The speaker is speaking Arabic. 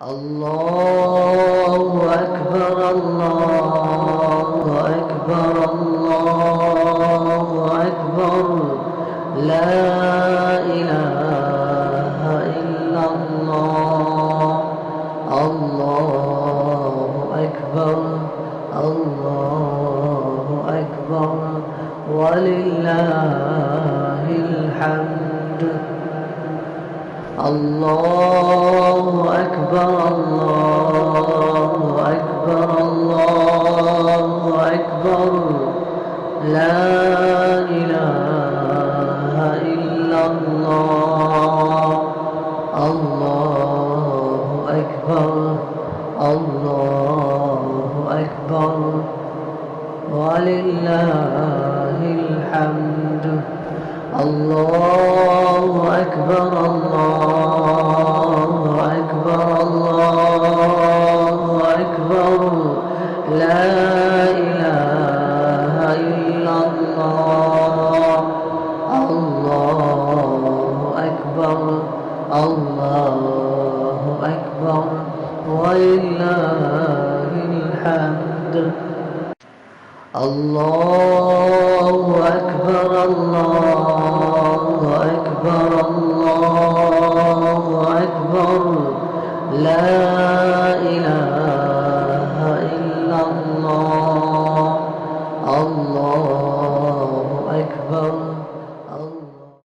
الله أكبر الله أكبر الله أكبر لا إله إلا الله الله أكبر الله أكبر ولله الحمد الله أكبر الله أكبر الله أكبر لا إله إلا الله الله أكبر الله أكبر ولله الحمد الله أكبر الله أكبر الله أكبر لا إله إلا الله الله أكبر الله أكبر ولله الحمد الله أكبر الله أكبر الله أكبر لا